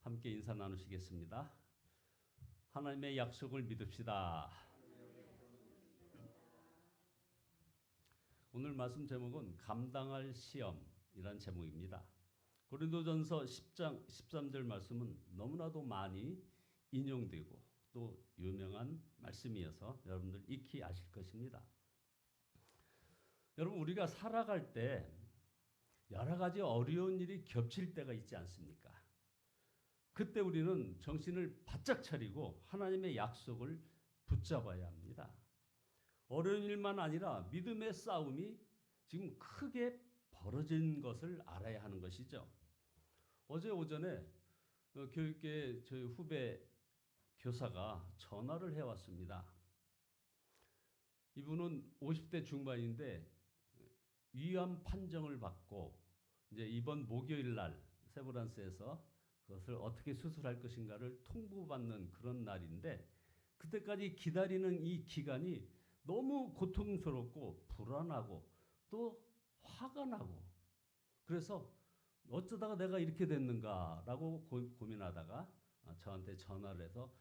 함께 인사 나누시겠습니다. 하나님의 약속을 믿읍시다. 오늘 말씀 제목은 감당할 시험이란 제목입니다. 고린도전서 10장 13절 말씀은 너무나도 많이 인용되고 또 유명한 말씀이어서 여러분들 익히 아실 것입니다. 여러분, 우리가 살아갈 때 여러 가지 어려운 일이 겹칠 때가 있지 않습니까? 그때 우리는 정신을 바짝 차리고 하나님의 약속을 붙잡아야 합니다. 어려운 일만 아니라 믿음의 싸움이 지금 크게 벌어진 것을 알아야 하는 것이죠. 어제 오전에 교육계 저희 후배 교사가 전화를 해왔습니다. 이분은 50대 중반인데 위암 판정을 받고 이제 이번 목요일 날 세브란스에서 그것을 어떻게 수술할 것인가를 통보받는 그런 날인데, 그때까지 기다리는 이 기간이 너무 고통스럽고 불안하고 또 화가 나고, 그래서 어쩌다가 내가 이렇게 됐는가라고 고민하다가 저한테 전화를 해서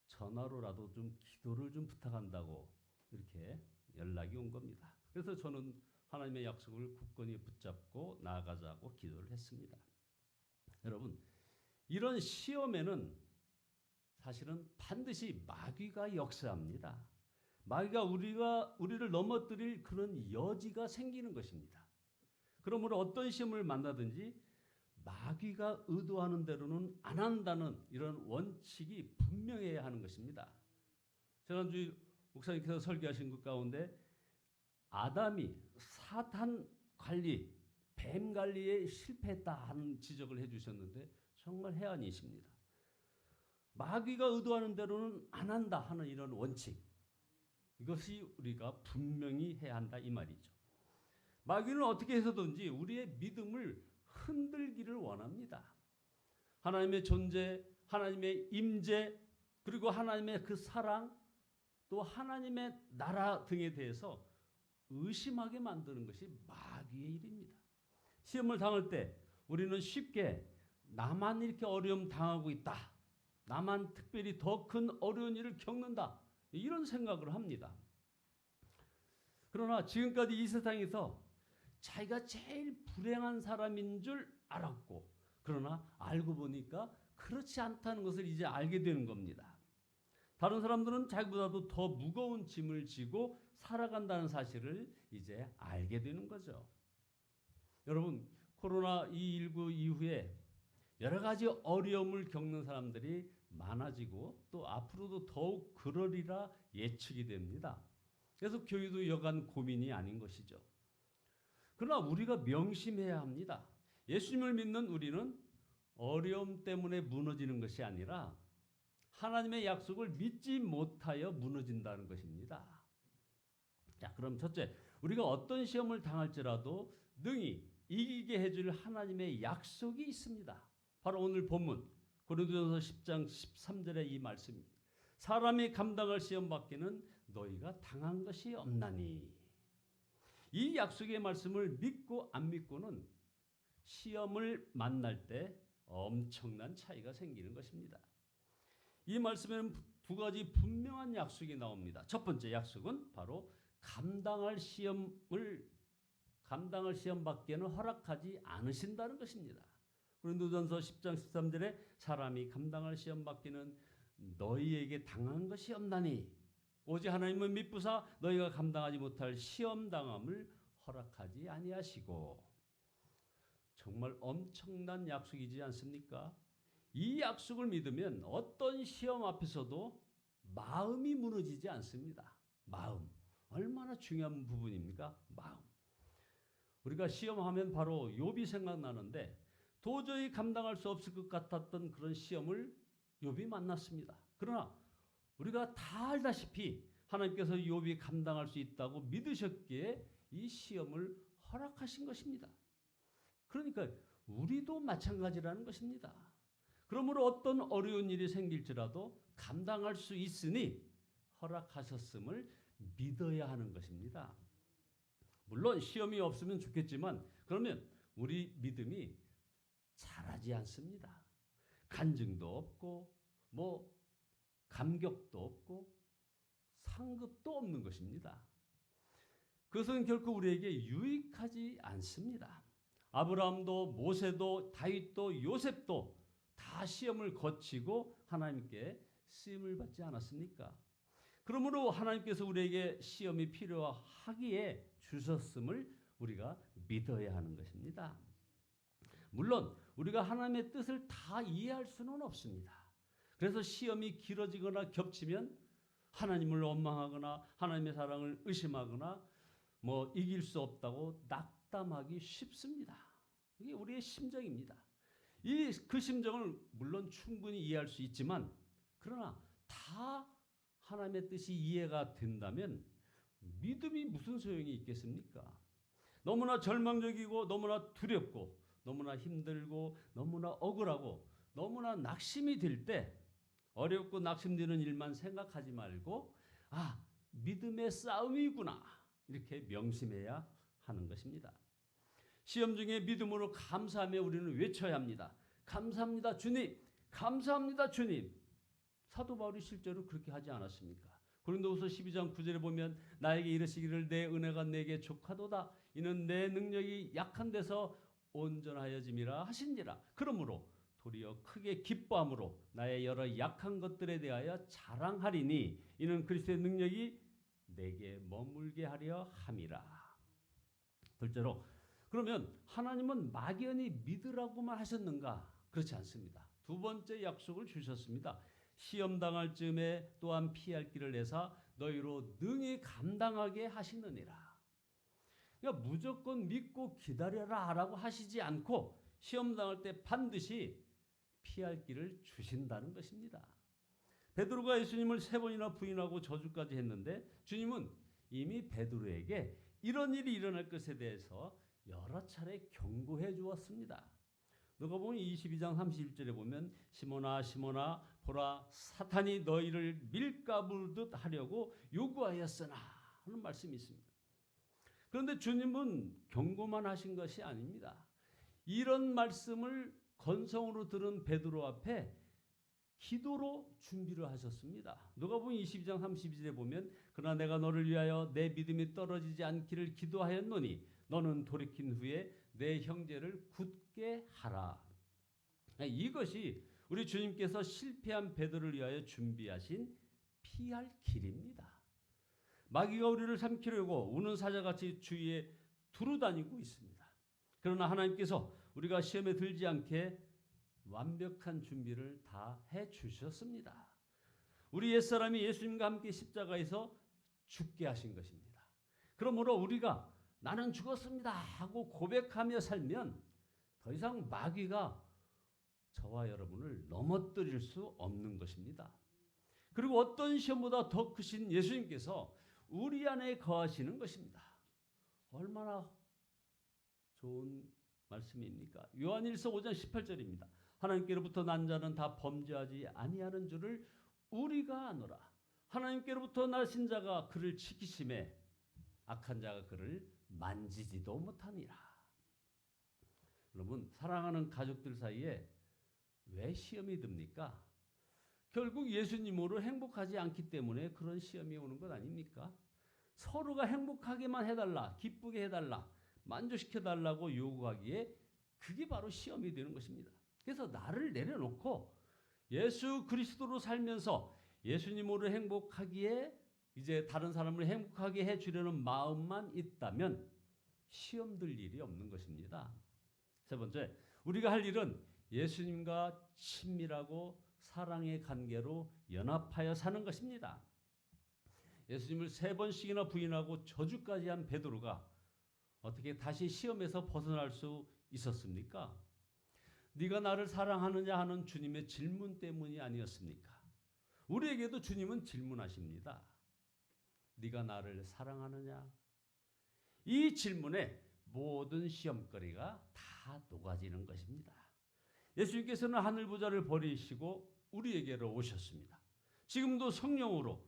전화로라도 좀 기도를 좀 부탁한다고 이렇게 연락이 온 겁니다. 그래서 저는 하나님의 약속을 굳건히 붙잡고 나아가자고 기도를 했습니다. 여러분, 이런 시험에는 사실은 반드시 마귀가 역사합니다. 마귀가 우리를 넘어뜨릴 그런 여지가 생기는 것입니다. 그러므로 어떤 시험을 만나든지 마귀가 의도하는 대로는 안 한다는 이런 원칙이 분명해야 하는 것입니다. 지난주 목사님께서 설교하신 것 가운데 아담이 사탄 관리, 뱀 관리에 실패했다 하는 지적을 해주셨는데 정말 해안이십니다. 마귀가 의도하는 대로는 안 한다 하는 이런 원칙, 이것이 우리가 분명히 해야 한다 이 말이죠. 마귀는 어떻게 해서든지 우리의 믿음을 흔들기를 원합니다. 하나님의 존재, 하나님의 임재, 그리고 하나님의 그 사랑, 또 하나님의 나라 등에 대해서 의심하게 만드는 것이 마귀의 일입니다. 시험을 당할 때 우리는 쉽게 나만 이렇게 어려움 당하고 있다, 나만 특별히 더 큰 어려운 일을 겪는다, 이런 생각을 합니다. 그러나 지금까지 이 세상에서 자기가 제일 불행한 사람인 줄 알았고, 그러나 알고 보니까 그렇지 않다는 것을 이제 알게 되는 겁니다. 다른 사람들은 자기보다도 더 무거운 짐을 지고 살아간다는 사실을 이제 알게 되는 거죠. 여러분, 코로나19 이후에 여러 가지 어려움을 겪는 사람들이 많아지고 또 앞으로도 더욱 그러리라 예측이 됩니다. 그래서 교회도 여간 고민이 아닌 것이죠. 그러나 우리가 명심해야 합니다. 예수님을 믿는 우리는 어려움 때문에 무너지는 것이 아니라 하나님의 약속을 믿지 못하여 무너진다는 것입니다. 자, 그럼 첫째, 우리가 어떤 시험을 당할지라도 능히 이기게 해줄 하나님의 약속이 있습니다. 바로 오늘 본문 고린도전서 10장 13절의 이 말씀입니다. 사람이 감당할 시험 밖에는 너희가 당한 것이 없나니. 이 약속의 말씀을 믿고 안 믿고는 시험을 만날 때 엄청난 차이가 생기는 것입니다. 이 말씀에는 두 가지 분명한 약속이 나옵니다. 첫 번째 약속은 바로 감당할 시험 밖에는 허락하지 않으신다는 것입니다. 고린도전서 10장 13절에 사람이 감당할 시험 밖에는 너희에게 당한 것이 없나니 오직 하나님은 미쁘사 너희가 감당하지 못할 시험 당함을 허락하지 아니하시고. 정말 엄청난 약속이지 않습니까? 이 약속을 믿으면 어떤 시험 앞에서도 마음이 무너지지 않습니다. 마음, 얼마나 중요한 부분입니까? 마음. 우리가 시험하면 바로 욥이 생각나는데, 도저히 감당할 수 없을 것 같았던 그런 시험을 욥이 만났습니다. 그러나 우리가 다 알다시피 하나님께서 욥이 감당할 수 있다고 믿으셨기에 이 시험을 허락하신 것입니다. 그러니까 우리도 마찬가지라는 것입니다. 그러므로 어떤 어려운 일이 생길지라도 감당할 수 있으니 허락하셨음을 믿어야 하는 것입니다. 물론 시험이 없으면 좋겠지만 그러면 우리 믿음이 자라지 않습니다. 간증도 없고 뭐 감격도 없고 상급도 없는 것입니다. 그것은 결코 우리에게 유익하지 않습니다. 아브라함도 모세도 다윗도 요셉도 다 시험을 거치고 하나님께 쓰임을 받지 않았습니까? 그러므로 하나님께서 우리에게 시험이 필요하기에 주셨음을 우리가 믿어야 하는 것입니다. 물론 우리가 하나님의 뜻을 다 이해할 수는 없습니다. 그래서 시험이 길어지거나 겹치면 하나님을 원망하거나 하나님의 사랑을 의심하거나 뭐 이길 수 없다고 낙담하기 쉽습니다. 이게 우리의 심정입니다. 그 심정을 물론 충분히 이해할 수 있지만 그러나 다 하나님의 뜻이 이해가 된다면 믿음이 무슨 소용이 있겠습니까? 너무나 절망적이고 너무나 두렵고 너무나 힘들고 너무나 억울하고 너무나 낙심이 될 때 어렵고 낙심되는 일만 생각하지 말고 믿음의 싸움이구나 이렇게 명심해야 하는 것입니다. 시험 중에 믿음으로 감사하며 우리는 외쳐야 합니다. 감사합니다 주님, 감사합니다 주님. 사도 바울이 실제로 그렇게 하지 않았습니까? 고린도후서 12장 9절에 보면 나에게 이르시기를 내 은혜가 내게 족하도다. 이는 내 능력이 약한 데서 온전하여짐이라 하신지라. 그러므로 도리어 크게 기뻐함으로 나의 여러 약한 것들에 대하여 자랑하리니 이는 그리스도의 능력이 내게 머물게 하려 함이라. 둘째로 그러면 하나님은 막연히 믿으라고만 하셨는가? 그렇지 않습니다. 두 번째 약속을 주셨습니다. 시험 당할 즈음에 또한 피할 길을 내사 너희로 능히 감당하게 하시느니라. 그러니까 무조건 믿고 기다려라라고 하시지 않고 시험 당할 때 반드시 피할 길을 주신다는 것입니다. 베드로가 예수님을 3번이나 부인하고 저주까지 했는데 주님은 이미 베드로에게 이런 일이 일어날 것에 대해서 여러 차례 경고해 주었습니다. 누가복음 22장 31절에 보면 시몬아 시몬아 보라 사탄이 너희를 밀가부르듯 하려고 요구하였으나 하는 말씀이 있습니다. 그런데 주님은 경고만 하신 것이 아닙니다. 이런 말씀을 건성으로 들은 베드로 앞에 기도로 준비를 하셨습니다. 누가복음 22장 32절에 보면 그러나 내가 너를 위하여 내 믿음이 떨어지지 않기를 기도하였노니 너는 돌이킨 후에 내 형제를 굳게 하라. 이것이 우리 주님께서 실패한 베드로를 위하여 준비하신 피할 길입니다. 마귀가 우리를 삼키려고 우는 사자같이 주위에 두루다니고 있습니다. 그러나 하나님께서 우리가 시험에 들지 않게 완벽한 준비를 다 해주셨습니다. 우리 옛사람이 예수님과 함께 십자가에서 죽게 하신 것입니다. 그러므로 우리가 나는 죽었습니다 하고 고백하며 살면 더 이상 마귀가 저와 여러분을 넘어뜨릴 수 없는 것입니다. 그리고 어떤 시험보다 더 크신 예수님께서 우리 안에 거하시는 것입니다. 얼마나 좋은 말씀입니까? 요한일서 5장 18절입니다. 하나님께로부터 난 자는 다 범죄하지 아니하는 줄을 우리가 아노라. 하나님께로부터 나신 자가 그를 지키심에 악한 자가 그를 만지지도 못하니라. 여러분 사랑하는 가족들 사이에 왜 시험이 듭니까? 결국 예수님으로 행복하지 않기 때문에 그런 시험이 오는 것 아닙니까? 서로가 행복하게만 해달라, 기쁘게 해달라, 만족시켜달라고 요구하기에 그게 바로 시험이 되는 것입니다. 그래서 나를 내려놓고 예수 그리스도로 살면서 예수님으로 행복하기에 이제 다른 사람을 행복하게 해주려는 마음만 있다면 시험 들 일이 없는 것입니다. 세 번째, 우리가 할 일은 예수님과 친밀하고 사랑의 관계로 연합하여 사는 것입니다. 예수님을 3번씩이나 부인하고 저주까지 한 베드로가 어떻게 다시 시험에서 벗어날 수 있었습니까? 네가 나를 사랑하느냐 하는 주님의 질문 때문이 아니었습니까? 우리에게도 주님은 질문하십니다. 네가 나를 사랑하느냐? 이 질문에 모든 시험거리가 다 녹아지는 것입니다. 예수님께서는 하늘보좌를 버리시고 우리에게로 오셨습니다. 지금도 성령으로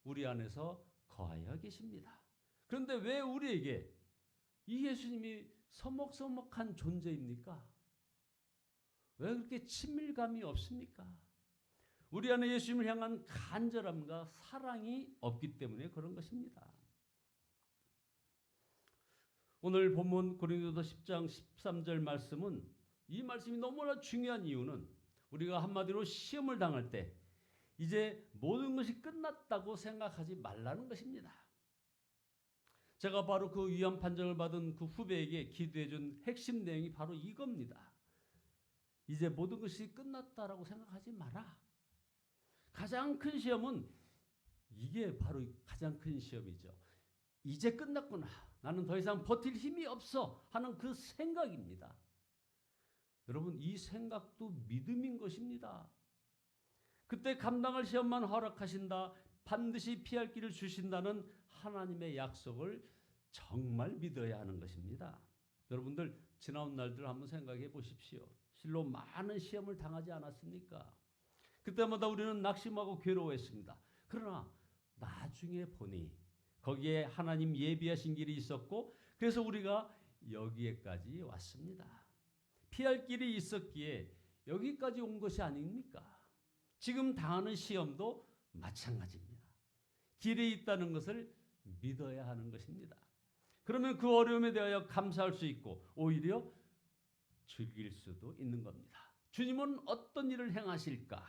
우리 안에서 거하여 계십니다. 그런데 왜 우리에게 이 예수님이 서먹서먹한 존재입니까? 왜 그렇게 친밀감이 없습니까? 우리 안에 예수님을 향한 간절함과 사랑이 없기 때문에 그런 것입니다. 오늘 본문 고린도서 10장 13절 말씀은 이 말씀이 너무나 중요한 이유는 우리가 한마디로 시험을 당할 때 이제 모든 것이 끝났다고 생각하지 말라는 것입니다. 제가 바로 그 위험 판정을 받은 그 후배에게 기도해 준 핵심 내용이 바로 이겁니다. 이제 모든 것이 끝났다라고 생각하지 마라. 가장 큰 시험은 이게 바로 가장 큰 시험이죠. 이제 끝났구나. 나는 더 이상 버틸 힘이 없어 하는 그 생각입니다. 여러분, 이 생각도 믿음인 것입니다. 그때 감당할 시험만 허락하신다, 반드시 피할 길을 주신다는 하나님의 약속을 정말 믿어야 하는 것입니다. 여러분들 지나온 날들 한번 생각해 보십시오. 실로 많은 시험을 당하지 않았습니까? 그때마다 우리는 낙심하고 괴로워했습니다. 그러나 나중에 보니 거기에 하나님 예비하신 길이 있었고 그래서 우리가 여기에까지 왔습니다. 피할 길이 있었기에 여기까지 온 것이 아닙니까? 지금 당하는 시험도 마찬가지입니다. 길이 있다는 것을 믿어야 하는 것입니다. 그러면 그 어려움에 대하여 감사할 수 있고 오히려 즐길 수도 있는 겁니다. 주님은 어떤 일을 행하실까?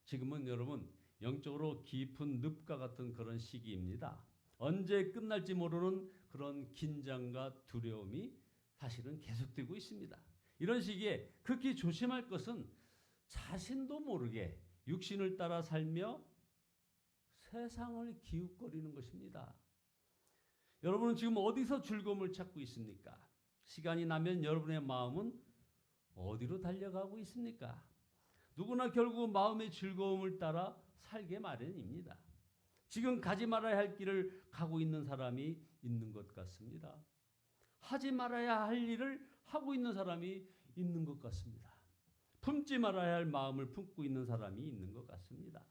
지금은 여러분 영적으로 깊은 늪과 같은 그런 시기입니다. 언제 끝날지 모르는 그런 긴장과 두려움이 사실은 계속되고 있습니다. 이런 시기에 극히 조심할 것은 자신도 모르게 육신을 따라 살며 세상을 기웃거리는 것입니다. 여러분은 지금 어디서 즐거움을 찾고 있습니까? 시간이 나면 여러분의 마음은 어디로 달려가고 있습니까? 누구나 결국 마음의 즐거움을 따라 살게 마련입니다. 지금 가지 말아야 할 길을 가고 있는 사람이 있는 것 같습니다. 하지 말아야 할 일을 하고 있는 사람이 있는 것 같습니다. 품지 말아야 할 마음을 품고 있는 사람이 있는 것 같습니다.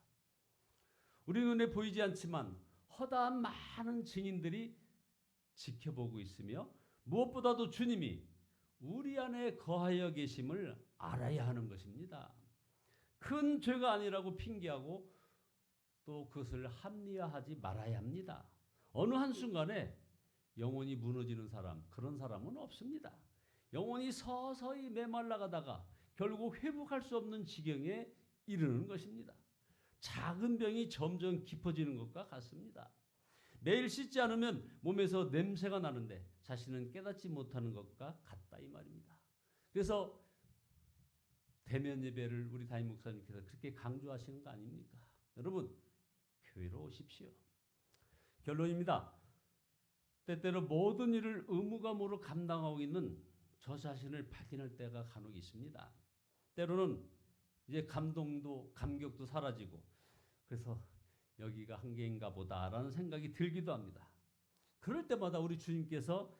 우리 눈에 보이지 않지만 허다한 많은 증인들이 지켜보고 있으며 무엇보다도 주님이 우리 안에 거하여 계심을 알아야 하는 것입니다. 큰 죄가 아니라고 핑계하고 또 그것을 합리화하지 말아야 합니다. 어느 한순간에 영혼이 무너지는 사람, 그런 사람은 없습니다. 영혼이 서서히 메말라가다가 결국 회복할 수 없는 지경에 이르는 것입니다. 작은 병이 점점 깊어지는 것과 같습니다. 매일 씻지 않으면 몸에서 냄새가 나는데 자신은 깨닫지 못하는 것과 같다 이 말입니다. 그래서 대면 예배를 우리 담임 목사님께서 그렇게 강조하시는 거 아닙니까? 여러분 교회로 오십시오. 결론입니다. 때때로 모든 일을 의무감으로 감당하고 있는 저 자신을 발견할 때가 간혹 있습니다. 때로는 이제 감격도 사라지고 그래서 여기가 한계인가 보다라는 생각이 들기도 합니다. 그럴 때마다 우리 주님께서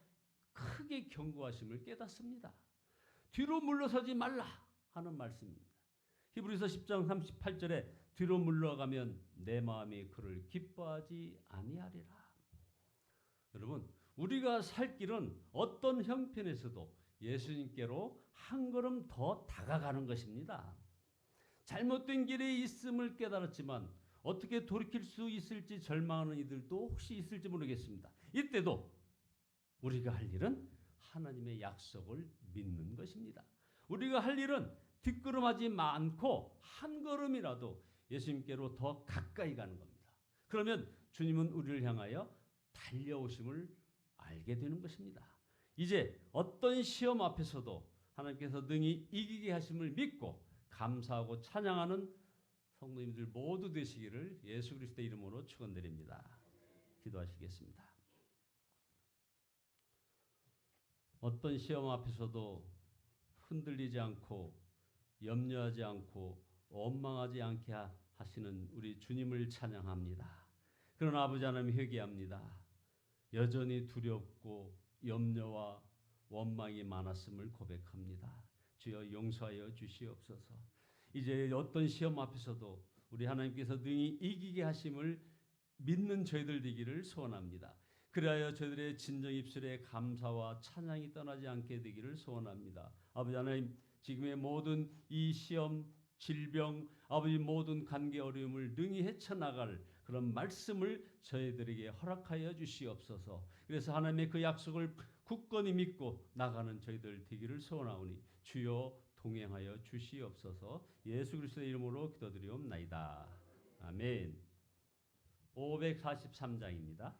크게 경고하심을 깨닫습니다. 뒤로 물러서지 말라 하는 말씀입니다. 히브리서 10장 38절에 뒤로 물러가면 내 마음이 그를 기뻐하지 아니하리라. 여러분 우리가 살 길은 어떤 형편에서도 예수님께로 한 걸음 더 다가가는 것입니다. 잘못된 길에 있음을 깨달았지만 어떻게 돌이킬 수 있을지 절망하는 이들도 혹시 있을지 모르겠습니다. 이때도 우리가 할 일은 하나님의 약속을 믿는 것입니다. 우리가 할 일은 뒷걸음하지 않고 한 걸음이라도 예수님께로 더 가까이 가는 겁니다. 그러면 주님은 우리를 향하여 달려오심을 알게 되는 것입니다. 이제 어떤 시험 앞에서도 하나님께서 능히 이기게 하심을 믿고 감사하고 찬양하는 성도님들 모두 되시기를 예수 그리스도의 이름으로 축원드립니다. 기도하시겠습니다. 어떤 시험 앞에서도 흔들리지 않고 염려하지 않고 원망하지 않게 하시는 우리 주님을 찬양합니다. 그러나 아버지 하나님 회개합니다. 여전히 두렵고 염려와 원망이 많았음을 고백합니다. 주여 용서하여 주시옵소서. 이제 어떤 시험 앞에서도 우리 하나님께서 능히 이기게 하심을 믿는 저희들 되기를 소원합니다. 그리하여 저희들의 진정 입술에 감사와 찬양이 떠나지 않게 되기를 소원합니다. 아버지 하나님 지금의 모든 이 시험, 질병, 아버지 모든 관계 어려움을 능히 헤쳐나갈 그런 말씀을 저희들에게 허락하여 주시옵소서. 그래서 하나님의 그 약속을 굳건히 믿고 나가는 저희들 되기를 소원하오니 주여 동행하여 주시옵소서. 예수 그리스도의 이름으로 기도드리옵나이다. 아멘. 543장입니다.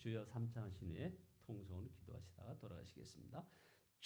주여 3장 하신 후에 통성으로 기도하시다가 돌아가시겠습니다.